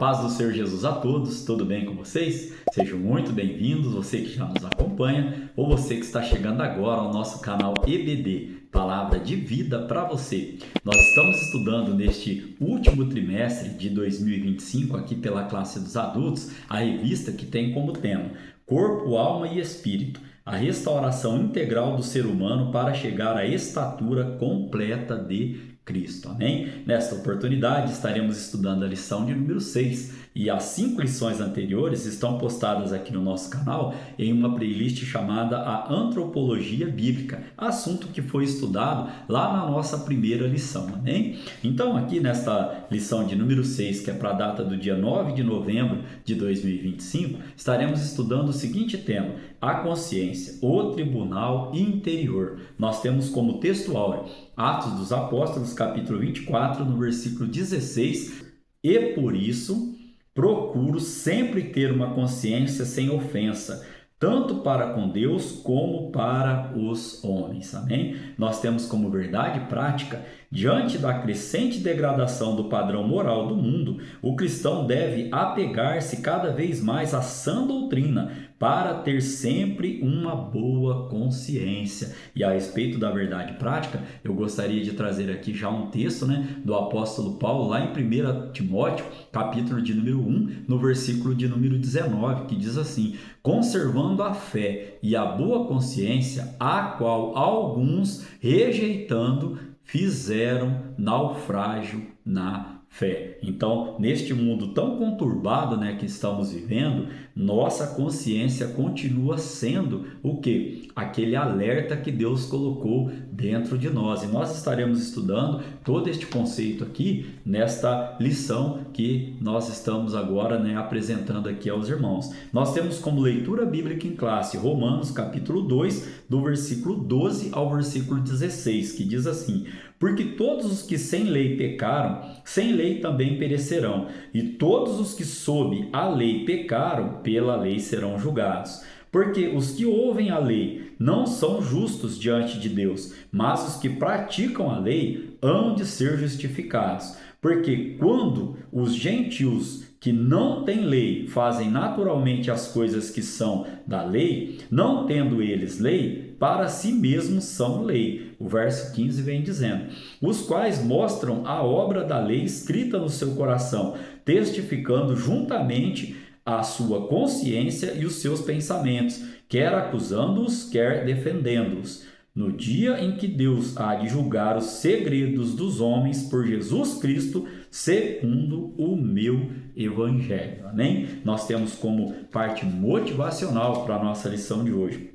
paz do Senhor Jesus a todos, tudo bem com vocês? Sejam muito bem-vindos, você que já nos acompanha ou você que está chegando agora ao nosso canal EBD, Palavra de Vida para você. Nós estamos estudando neste último trimestre de 2025 aqui pela classe dos adultos, a revista que tem como tema Corpo, Alma e Espírito, a restauração integral do ser humano para chegar à estatura completa de Cristo, amém? Nesta oportunidade estaremos estudando a lição de número 6 e as 5 lições anteriores estão postadas aqui no nosso canal em uma playlist chamada a Antropologia Bíblica, assunto que foi estudado lá na nossa primeira lição, amém? Então aqui nesta lição de número 6, que é para a data do dia 9 de novembro de 2025, estaremos estudando o seguinte tema: a consciência, o tribunal interior. Nós temos como texto áureo Atos dos Apóstolos, capítulo 24, no versículo 16, e por isso procuro sempre ter uma consciência sem ofensa, tanto para com Deus como para os homens, amém? Nós temos como verdade prática, diante da crescente degradação do padrão moral do mundo, o cristão deve apegar-se cada vez mais à sã doutrina, para ter sempre uma boa consciência. E a respeito da verdade prática, eu gostaria de trazer aqui já um texto, do apóstolo Paulo, lá em 1 Timóteo, capítulo de número 1, no versículo de número 19, que diz assim: conservando a fé e a boa consciência, a qual alguns, rejeitando, fizeram naufrágio na fé. Então, neste mundo tão conturbado, que estamos vivendo, nossa consciência continua sendo o quê? Aquele alerta que Deus colocou dentro de nós. E nós estaremos estudando todo este conceito aqui nesta lição que nós estamos agora apresentando aqui aos irmãos. Nós temos como leitura bíblica em classe Romanos capítulo 2, do versículo 12 ao versículo 16, que diz assim: porque todos os que sem lei pecaram, sem lei também perecerão, e todos os que sob a lei pecaram, pela lei serão julgados. Porque os que ouvem a lei não são justos diante de Deus, mas os que praticam a lei hão de ser justificados. Porque quando os gentios que não têm lei fazem naturalmente as coisas que são da lei, não tendo eles lei, para si mesmos são lei. O verso 15 vem dizendo: os quais mostram a obra da lei escrita no seu coração, testificando juntamente a sua consciência e os seus pensamentos, quer acusando-os, quer defendendo-os. No dia em que Deus há de julgar os segredos dos homens por Jesus Cristo, segundo o meu evangelho. Amém? Nós temos como parte motivacional para a nossa lição de hoje: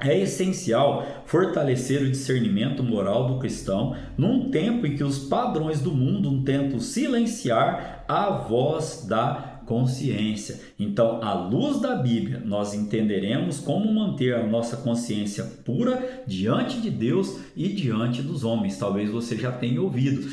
é essencial fortalecer o discernimento moral do cristão num tempo em que os padrões do mundo tentam silenciar a voz da consciência. Então, à luz da Bíblia, nós entenderemos como manter a nossa consciência pura diante de Deus e diante dos homens. Talvez você já tenha ouvido: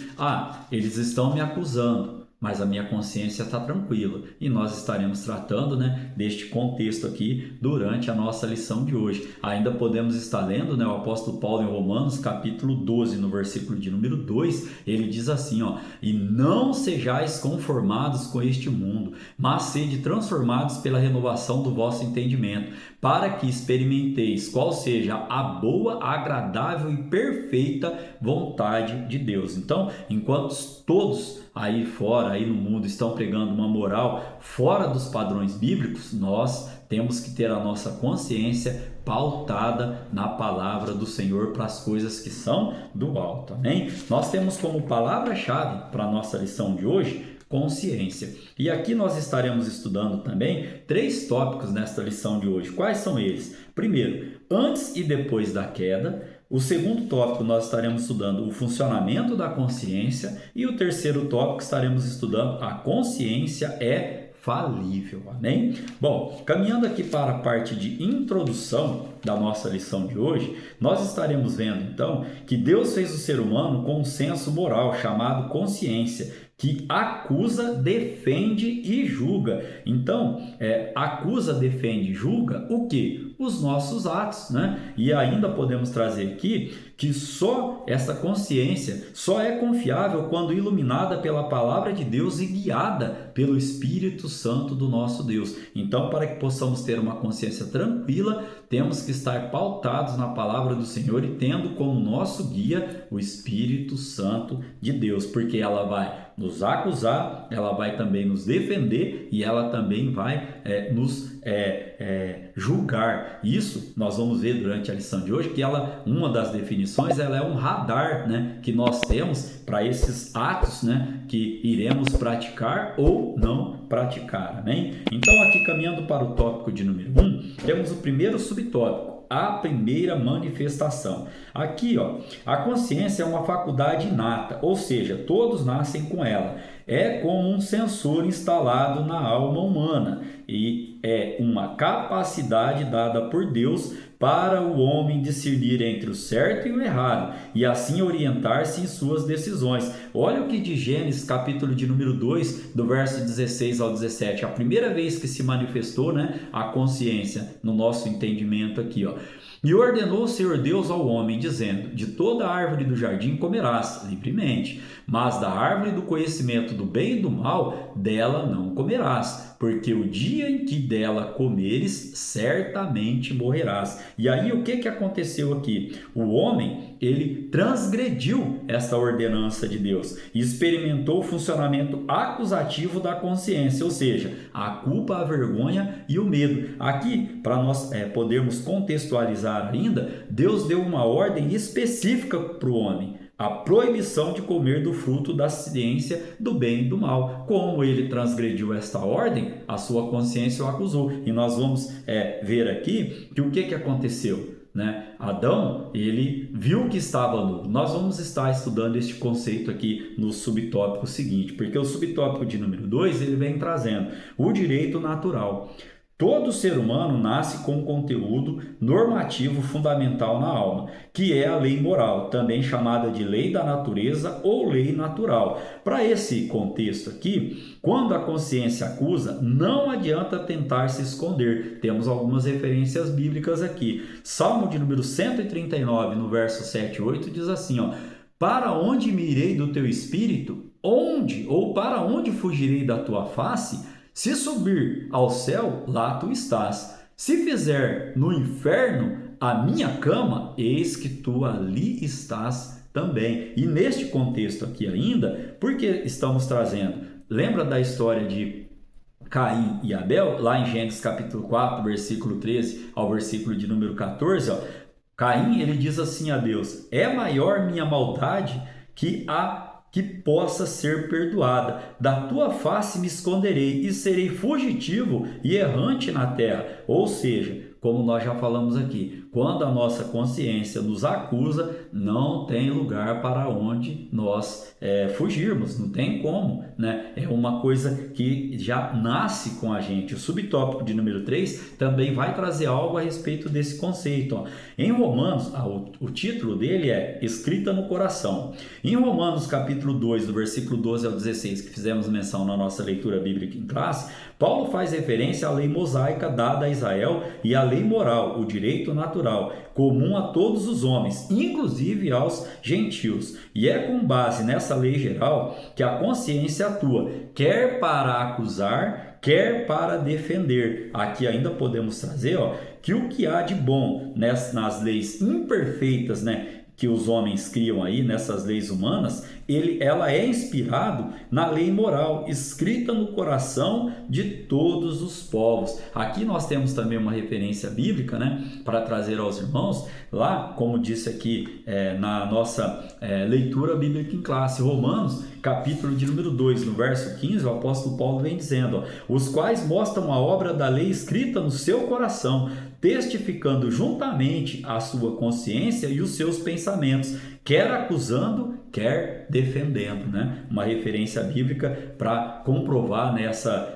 eles estão me acusando, mas a minha consciência está tranquila. E nós estaremos tratando deste contexto aqui durante a nossa lição de hoje. Ainda podemos estar lendo o apóstolo Paulo em Romanos, capítulo 12, no versículo de número 2, ele diz assim: e não sejais conformados com este mundo, mas sede transformados pela renovação do vosso entendimento, para que experimenteis qual seja a boa, agradável e perfeita vontade de Deus. Então, enquanto todos aí fora, aí no mundo, estão pregando uma moral fora dos padrões bíblicos, nós temos que ter a nossa consciência pautada na palavra do Senhor para as coisas que são do alto, amém? Nós temos como palavra-chave para a nossa lição de hoje consciência. E aqui nós estaremos estudando também 3 tópicos nesta lição de hoje. Quais são eles? Primeiro, antes e depois da queda. O segundo tópico nós estaremos estudando o funcionamento da consciência. E o terceiro tópico estaremos estudando a consciência é falível, amém? Bom, caminhando aqui para a parte de introdução da nossa lição de hoje, nós estaremos vendo então que Deus fez o ser humano com um senso moral chamado consciência, que acusa, defende e julga. Então, acusa, defende e julga o quê? os nossos atos, né? E ainda podemos trazer aqui que só essa consciência só é confiável quando iluminada pela palavra de Deus e guiada pelo Espírito Santo do nosso Deus. Então, para que possamos ter uma consciência tranquila, temos que estar pautados na palavra do Senhor e tendo como nosso guia o Espírito Santo de Deus, porque ela vai nos acusar, ela vai também nos defender e ela também vai nos julgar. Isso nós vamos ver durante a lição de hoje, que uma das definições, ela é um radar, né, que nós temos para esses atos, né, que iremos praticar ou não praticar, amém? Então, aqui caminhando para o tópico de número 1, temos o primeiro subtópico, a primeira manifestação. Aqui, a consciência é uma faculdade inata, ou seja, todos nascem com ela. É como um sensor instalado na alma humana e é uma capacidade dada por Deus para o homem discernir entre o certo e o errado e assim orientar-se em suas decisões. Olha o que diz Gênesis, capítulo de número 2, do verso 16 ao 17, a primeira vez que se manifestou, né, a consciência no nosso entendimento aqui, E ordenou o Senhor Deus ao homem, dizendo: de toda árvore do jardim comerás livremente, mas da árvore do conhecimento do bem e do mal, dela não comerás, porque o dia em que dela comeres, certamente morrerás. E aí o que aconteceu aqui? O homem, ele transgrediu essa ordenança de Deus e experimentou o funcionamento acusativo da consciência, ou seja, a culpa, a vergonha e o medo. Aqui, para nós podermos contextualizar ainda, Deus deu uma ordem específica para o homem: a proibição de comer do fruto da ciência do bem e do mal. Como ele transgrediu esta ordem, a sua consciência o acusou. E nós vamos ver aqui que o que aconteceu, né? Adão, ele viu que estava nu. Nós vamos estar estudando este conceito aqui no subtópico seguinte, porque o subtópico de número 2, ele vem trazendo o direito natural. Todo ser humano nasce com um conteúdo normativo fundamental na alma, que é a lei moral, também chamada de lei da natureza ou lei natural. Para esse contexto aqui, quando a consciência acusa, não adianta tentar se esconder. Temos algumas referências bíblicas aqui. Salmo de número 139, no verso 7 e 8, diz assim, para onde me irei do teu espírito? Onde ou para onde fugirei da tua face? Se subir ao céu, lá tu estás. Se fizer no inferno a minha cama, eis que tu ali estás também. E neste contexto aqui ainda, por que estamos trazendo? Lembra da história de Caim e Abel? Lá em Gênesis capítulo 4, versículo 13 ao versículo de número 14, Caim, ele diz assim a Deus: é maior minha maldade que possa ser perdoada. Da tua face me esconderei e serei fugitivo e errante na terra. Ou seja, como nós já falamos aqui, quando a nossa consciência nos acusa, não tem lugar para onde nós fugirmos, não tem como, né? É uma coisa que já nasce com a gente. O subtópico de número 3 também vai trazer algo a respeito desse conceito. Em Romanos, o título dele é Escrita no Coração. Em Romanos capítulo 2, do versículo 12 ao 16, que fizemos menção na nossa leitura bíblica em classe, Paulo faz referência à lei mosaica dada a Israel e à lei moral, o direito natural, comum a todos os homens, inclusive aos gentios. E é com base nessa lei geral que a consciência atua, quer para acusar, quer para defender. Aqui ainda podemos trazer que o que há de bom nas leis imperfeitas, né, que os homens criam aí, nessas leis humanas, ela é inspirado na lei moral, escrita no coração de todos os povos. Aqui nós temos também uma referência bíblica, né, para trazer aos irmãos, lá, como disse aqui na nossa leitura bíblica em classe, Romanos, capítulo de número 2, no verso 15, o apóstolo Paulo vem dizendo, os quais mostram a obra da lei escrita no seu coração, testificando juntamente a sua consciência e os seus pensamentos, quer acusando, quer defendendo, né? Uma referência bíblica para comprovar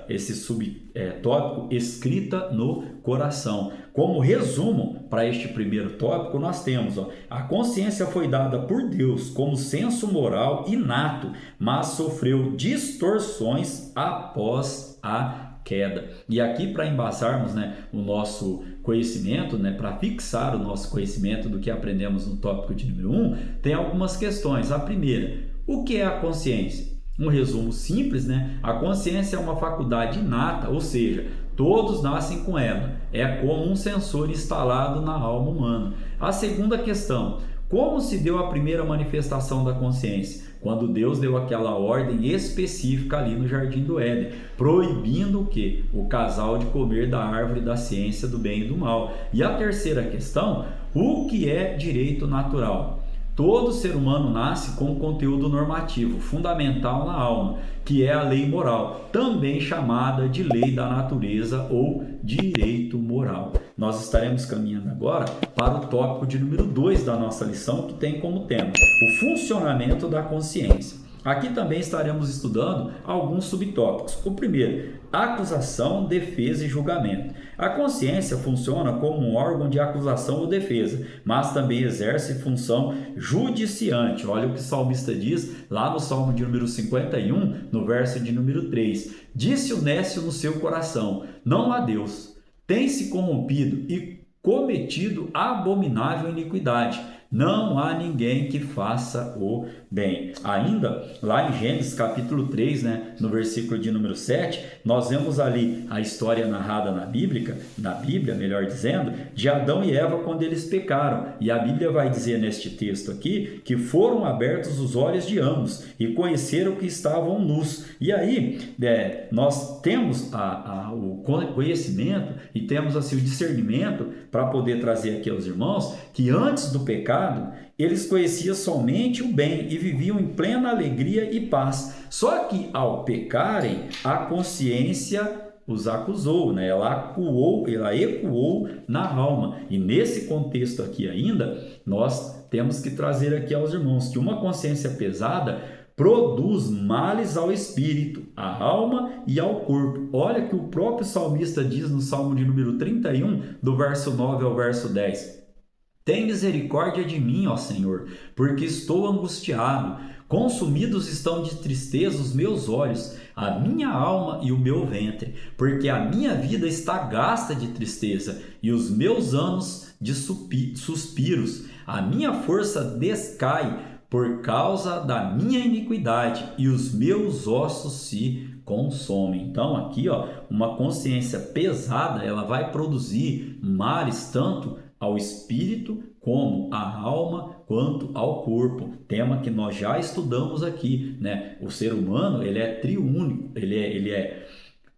esse subtópico, escrita no coração. Como resumo para este primeiro tópico, nós temos a consciência foi dada por Deus como senso moral inato, mas sofreu distorções após a queda. E aqui, para embasarmos, né, o nosso conhecimento, né, para fixar o nosso conhecimento do que aprendemos no tópico de número 1, tem algumas questões. A primeira, o que é a consciência? Um resumo simples, né? A consciência é uma faculdade inata, ou seja, todos nascem com ela. É como um sensor instalado na alma humana. A segunda questão, como se deu a primeira manifestação da consciência? Quando Deus deu aquela ordem específica ali no Jardim do Éden, proibindo o quê? O casal de comer da árvore da ciência do bem e do mal. E a terceira questão, o que é direito natural? Todo ser humano nasce com um conteúdo normativo fundamental na alma, que é a lei moral, também chamada de lei da natureza ou direito moral. Nós estaremos caminhando agora para o tópico de número 2 da nossa lição, que tem como tema o funcionamento da consciência. Aqui também estaremos estudando alguns subtópicos. O primeiro, acusação, defesa e julgamento. A consciência funciona como um órgão de acusação ou defesa, mas também exerce função judiciante. Olha o que o salmista diz lá no Salmo de número 51, no verso de número 3. Disse o nécio no seu coração, não há Deus. Tem se corrompido e cometido abominável iniquidade. Não há ninguém que faça o bem. Ainda, lá em Gênesis capítulo 3, né, no versículo de número 7, nós vemos ali a história narrada na Bíblia, melhor dizendo, de Adão e Eva quando eles pecaram. E a Bíblia vai dizer neste texto aqui que foram abertos os olhos de ambos e conheceram que estavam nus. E aí, nós temos o conhecimento e temos assim, o discernimento para poder trazer aqui aos irmãos que antes do pecado, eles conheciam somente o bem e viviam em plena alegria e paz. Só que ao pecarem, a consciência os acusou, né? Ela ecoou na alma. E nesse contexto aqui ainda, nós temos que trazer aqui aos irmãos que uma consciência pesada produz males ao espírito, à alma e ao corpo. Olha que o próprio salmista diz no Salmo de número 31, do verso 9 ao verso 10. Tem misericórdia de mim, ó Senhor, porque estou angustiado. Consumidos estão de tristeza os meus olhos, a minha alma e o meu ventre, porque a minha vida está gasta de tristeza e os meus anos de suspiros. A minha força descai por causa da minha iniquidade e os meus ossos se consomem. Então aqui, uma consciência pesada, ela vai produzir males tanto ao espírito, como à alma, quanto ao corpo. Tema que nós já estudamos aqui, né? O ser humano, ele é triúnico, ele é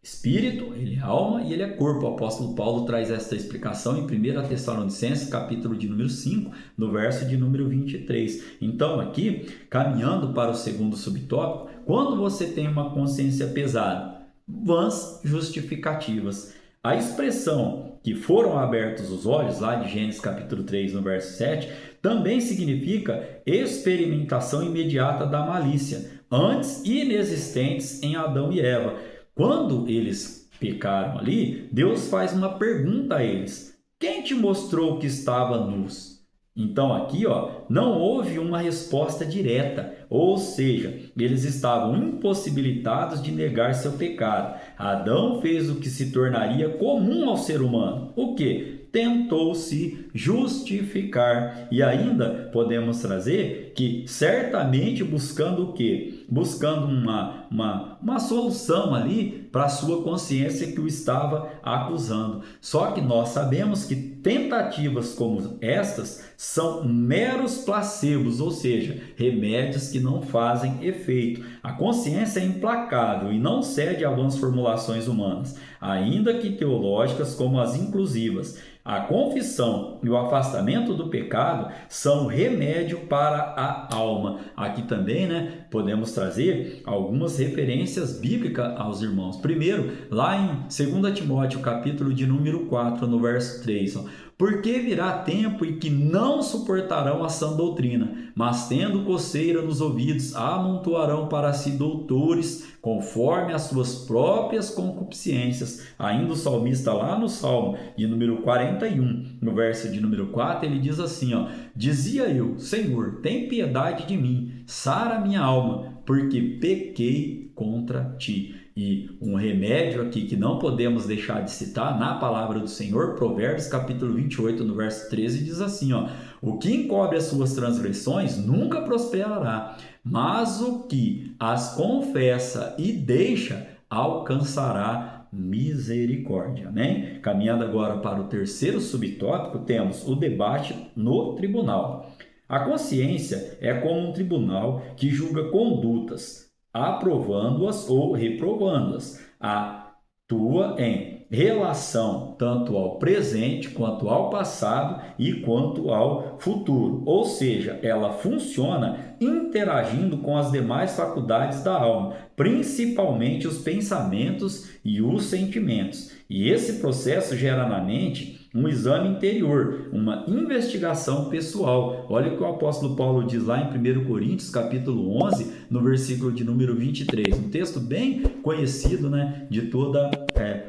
espírito, ele é alma e ele é corpo. O apóstolo Paulo traz esta explicação em 1 Tessalonicenses, capítulo de número 5, no verso de número 23. Então aqui, caminhando para o segundo subtópico, quando você tem uma consciência pesada, vãs justificativas. A expressão que foram abertos os olhos, lá de Gênesis capítulo 3, no verso 7, também significa experimentação imediata da malícia, antes inexistentes em Adão e Eva. Quando eles pecaram ali, Deus faz uma pergunta a eles: quem te mostrou que estava nus? Então aqui, não houve uma resposta direta, ou seja, eles estavam impossibilitados de negar seu pecado. Adão fez o que se tornaria comum ao ser humano. O quê? Tentou se justificar. E ainda podemos trazer que certamente buscando o quê? Buscando uma solução ali para a sua consciência que o estava acusando. Só que nós sabemos que tentativas como estas são meros placebos, ou seja, remédios que não fazem efeito. A consciência é implacável e não cede a vãs formulações humanas, ainda que teológicas como as inclusivas. A confissão e o afastamento do pecado são remédio para a alma. Aqui também, podemos trazer algumas referências bíblicas aos irmãos. Primeiro, lá em 2 Timóteo, capítulo de número 4, no verso 3, porque virá tempo em que não suportarão a sã doutrina, mas tendo coceira nos ouvidos, amontoarão para si doutores, conforme as suas próprias concupiscências. Ainda o salmista lá no Salmo de número 41, no verso de número 4, ele diz assim, dizia eu, Senhor, tem piedade de mim, sara minha alma, porque pequei contra ti. E um remédio aqui que não podemos deixar de citar na palavra do Senhor, Provérbios capítulo 28, no verso 13, diz assim, ó: o que encobre as suas transgressões nunca prosperará, mas o que as confessa e deixa alcançará misericórdia. Amém? Caminhando agora para o terceiro subtópico, temos o debate no tribunal. A consciência é como um tribunal que julga condutas, aprovando-as ou reprovando-as. Atua em relação tanto ao presente quanto ao passado e quanto ao futuro. Ou seja, ela funciona interagindo com as demais faculdades da alma, principalmente os pensamentos e os sentimentos. E esse processo gera na mente um exame interior, uma investigação pessoal. Olha o que o apóstolo Paulo diz lá em 1 Coríntios, capítulo 11, no versículo de número 23. Um texto bem conhecido, né, de todos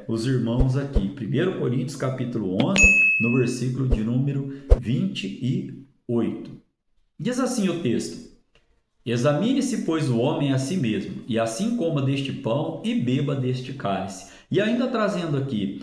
os irmãos aqui. 1 Coríntios, capítulo 11, no versículo de número 28. Diz assim o texto: examine-se, pois, o homem a si mesmo, e assim coma deste pão e beba deste cálice. E ainda trazendo aqui,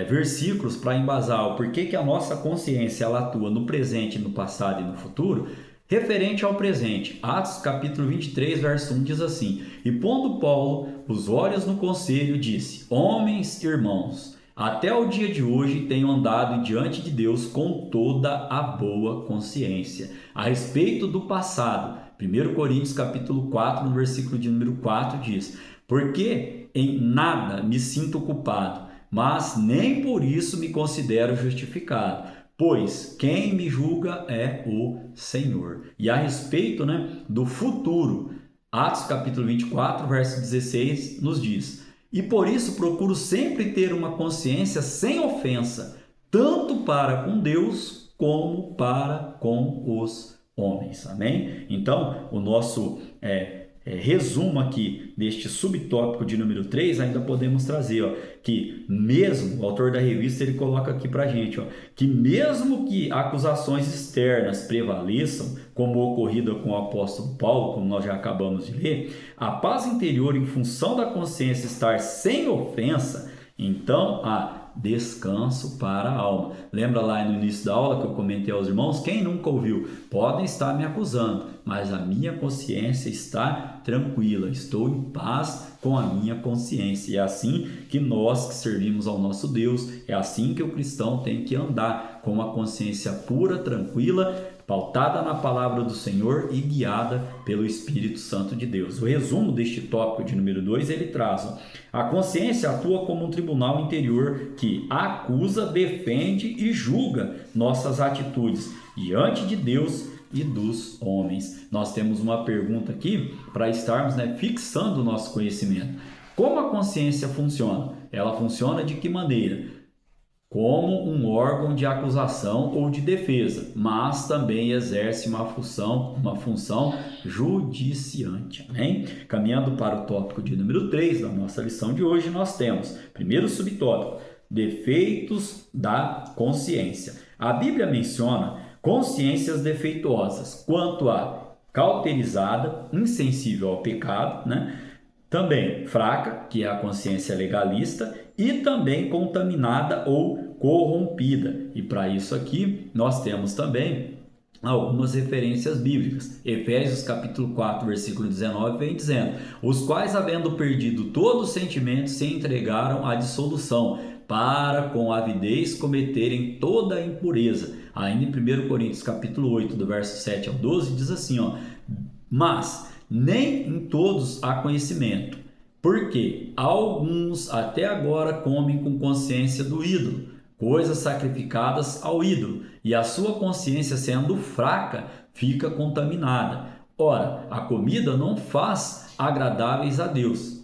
versículos para embasar o porquê que a nossa consciência ela atua no presente, no passado e no futuro, referente ao presente. Atos capítulo 23, verso 1 diz assim: e pondo Paulo os olhos no conselho, disse: homens, irmãos, até o dia de hoje tenho andado diante de Deus com toda a boa consciência. A respeito do passado, 1 Coríntios capítulo 4, no versículo de número 4 diz: porque em nada me sinto culpado, mas nem por isso me considero justificado, pois quem me julga é o Senhor. E a respeito, do futuro, Atos capítulo 24, verso 16 nos diz: e por isso procuro sempre ter uma consciência sem ofensa, tanto para com Deus como para com os homens. Amém? Então, o nosso resumo aqui deste subtópico de número 3, ainda podemos trazer que mesmo, o autor da revista ele coloca aqui para a gente, que mesmo que acusações externas prevaleçam, como ocorrido com o apóstolo Paulo, como nós já acabamos de ler, a paz interior em função da consciência estar sem ofensa, então há descanso para a alma. Lembra lá no início da aula que eu comentei aos irmãos? Quem nunca ouviu? Podem estar me acusando, mas a minha consciência está tranquila, estou em paz com a minha consciência. E é assim que nós que servimos ao nosso Deus, é assim que o cristão tem que andar, com uma consciência pura, tranquila, pautada na palavra do Senhor e guiada pelo Espírito Santo de Deus. O resumo deste tópico de número 2, ele traz: a consciência atua como um tribunal interior que acusa, defende e julga nossas atitudes diante de Deus e dos homens. Nós temos uma pergunta aqui para estarmos fixando o nosso conhecimento. Como a consciência funciona? Ela funciona de que maneira? Como um órgão de acusação ou de defesa, mas também exerce uma função judiciante. Amém? Caminhando para o tópico de número 3 da nossa lição de hoje, nós temos, primeiro subtópico, defeitos da consciência. A Bíblia menciona consciências defeituosas quanto a cauterizada, insensível ao pecado, também fraca, que é a consciência legalista, e também contaminada ou corrompida. E para isso aqui nós temos também algumas referências bíblicas. Efésios capítulo 4, versículo 19 vem dizendo: os quais, havendo perdido todo o sentimento, se entregaram à dissolução, para com avidez cometerem toda a impureza. Ainda em 1 Coríntios capítulo 8, do verso 7 ao 12, diz assim, mas nem em todos há conhecimento, porque alguns até agora comem com consciência do ídolo, coisas sacrificadas ao ídolo, e a sua consciência, sendo fraca, fica contaminada. Ora, a comida não faz agradáveis a Deus.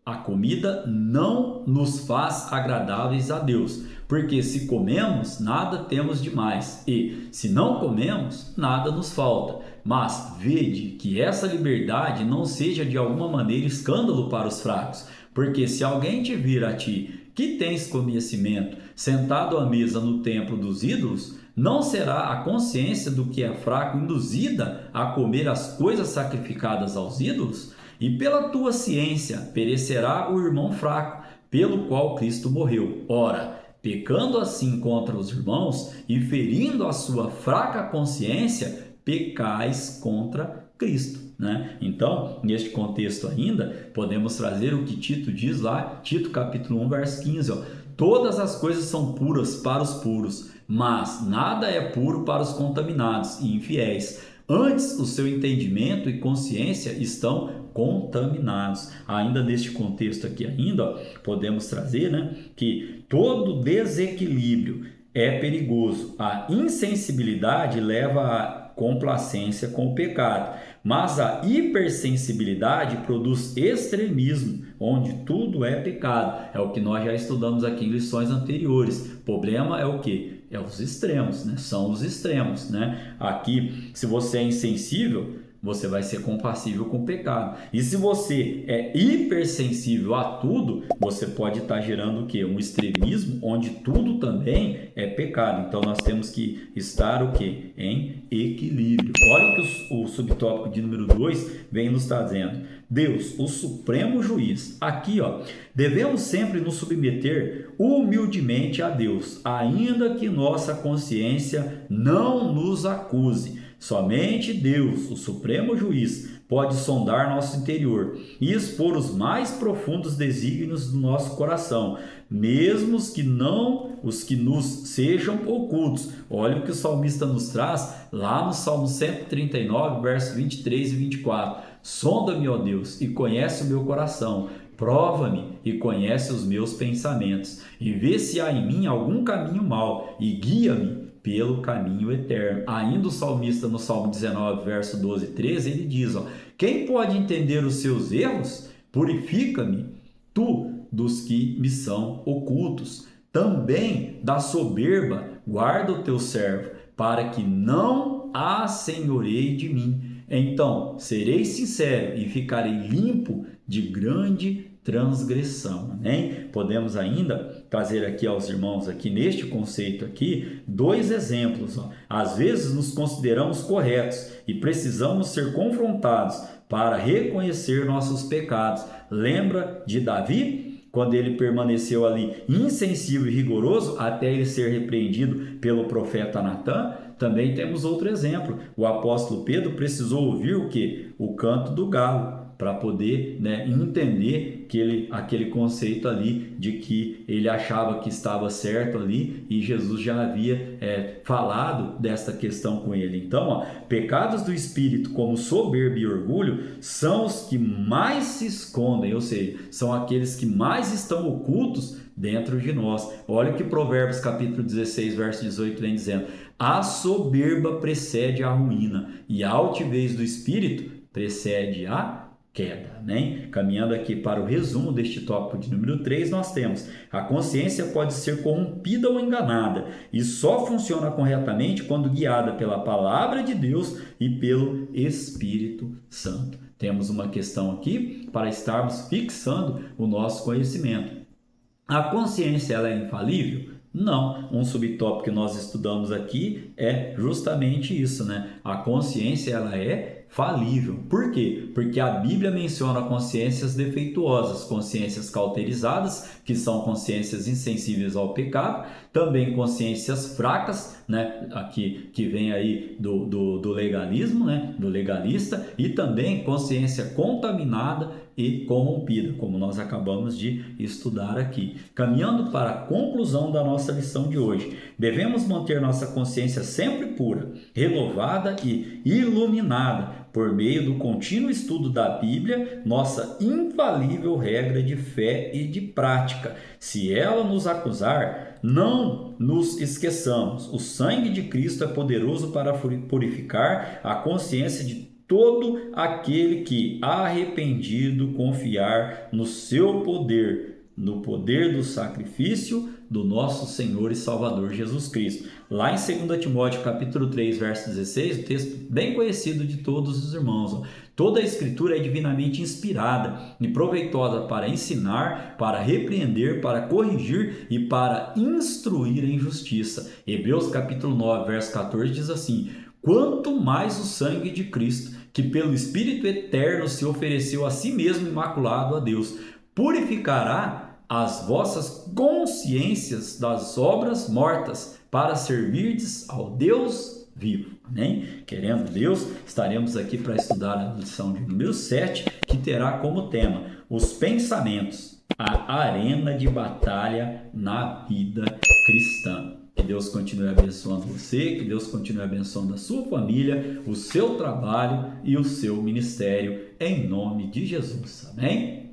A comida não nos faz agradáveis a Deus, porque se comemos, nada temos demais, e se não comemos, nada nos falta. Mas vede que essa liberdade não seja de alguma maneira escândalo para os fracos, porque se alguém te vir a ti, que tens conhecimento, sentado à mesa no templo dos ídolos, não será a consciência do que é fraco induzida a comer as coisas sacrificadas aos ídolos? E pela tua ciência perecerá o irmão fraco, pelo qual Cristo morreu. Ora, pecando assim contra os irmãos e ferindo a sua fraca consciência, pecais contra Cristo, né? Então, neste contexto ainda, podemos trazer o que Tito diz lá, Tito capítulo 1, verso 15, ó, todas as coisas são puras para os puros, mas nada é puro para os contaminados e infiéis. Antes, o seu entendimento e consciência estão contaminados. Ainda neste contexto aqui ainda, ó, podemos trazer, né, que todo desequilíbrio é perigoso. A insensibilidade leva à complacência com o pecado, mas a hipersensibilidade produz extremismo, onde tudo é pecado. É o que nós já estudamos aqui em lições anteriores. O problema é o quê? É os extremos, né? São os extremos, né? Aqui, se você é insensível, você vai ser compassível com o pecado. E se você é hipersensível a tudo, você pode estar gerando o quê? Um extremismo onde tudo também é pecado. Então nós temos que estar o quê? Em equilíbrio. Olha o que o subtópico de número 2 vem nos trazendo. Deus, o supremo juiz. Aqui, ó, devemos sempre nos submeter humildemente a Deus, ainda que nossa consciência não nos acuse. Somente Deus, o supremo juiz, pode sondar nosso interior e expor os mais profundos desígnios do nosso coração, mesmo os que nos sejam ocultos. Olha o que o salmista nos traz lá no Salmo 139, versos 23 e 24. Sonda-me, ó Deus, e conhece o meu coração. Prova-me e conhece os meus pensamentos, e vê se há em mim algum caminho mau, e guia-me pelo caminho eterno. Ainda o salmista no Salmo 19, verso 12 e 13, ele diz, ó, quem pode entender os seus erros? Purifica-me, tu, dos que me são ocultos. Também da soberba guarda o teu servo, para que não assenhoreie de mim. Então, serei sincero e ficarei limpo de grande transgressão, né? Podemos ainda trazer aqui aos irmãos aqui neste conceito aqui dois exemplos, ó. Às vezes nos consideramos corretos e precisamos ser confrontados para reconhecer nossos pecados. Lembra de Davi? Quando ele permaneceu ali insensível e rigoroso até ele ser repreendido pelo profeta Natã. Também temos outro exemplo. O apóstolo Pedro precisou ouvir o quê? O canto do galo, para poder, né, entender aquele conceito ali de que ele achava que estava certo ali e Jesus já havia falado desta questão com ele. Então, ó, pecados do espírito como soberba e orgulho são os que mais se escondem, ou seja, são aqueles que mais estão ocultos dentro de nós. Olha o que Provérbios capítulo 16, verso 18 vem dizendo: a soberba precede a ruína e a altivez do espírito precede a queda, né? Caminhando aqui para o resumo deste tópico de número 3, nós temos: a consciência pode ser corrompida ou enganada e só funciona corretamente quando guiada pela palavra de Deus e pelo Espírito Santo. Temos uma questão aqui para estarmos fixando o nosso conhecimento. A consciência ela é infalível? Não. Um subtópico que nós estudamos aqui é justamente isso, né? A consciência ela é falível. Por quê? Porque a Bíblia menciona consciências defeituosas, consciências cauterizadas, que são consciências insensíveis ao pecado, também consciências fracas, né? Aqui que vem aí do legalismo, né? Do legalista, e também consciência contaminada e corrompida, como nós acabamos de estudar aqui. Caminhando para a conclusão da nossa lição de hoje, devemos manter nossa consciência sempre pura, renovada e iluminada por meio do contínuo estudo da Bíblia, nossa infalível regra de fé e de prática. Se ela nos acusar, não nos esqueçamos. O sangue de Cristo é poderoso para purificar a consciência de todo aquele que, arrependido, confiar no seu poder, no poder do sacrifício do nosso Senhor e Salvador Jesus Cristo. Lá em 2 Timóteo capítulo 3, verso 16, o texto bem conhecido de todos os irmãos. Ó. Toda a Escritura é divinamente inspirada e proveitosa para ensinar, para repreender, para corrigir e para instruir em justiça. Hebreus capítulo 9, verso 14 diz assim: quanto mais o sangue de Cristo, que pelo Espírito eterno se ofereceu a si mesmo imaculado a Deus, purificará as vossas consciências das obras mortas, para servirdes ao Deus vivo. Amém? Querendo Deus, estaremos aqui para estudar a lição de número 7, que terá como tema os pensamentos, a arena de batalha na vida cristã. Que Deus continue abençoando você, que Deus continue abençoando a sua família, o seu trabalho e o seu ministério, em nome de Jesus. Amém?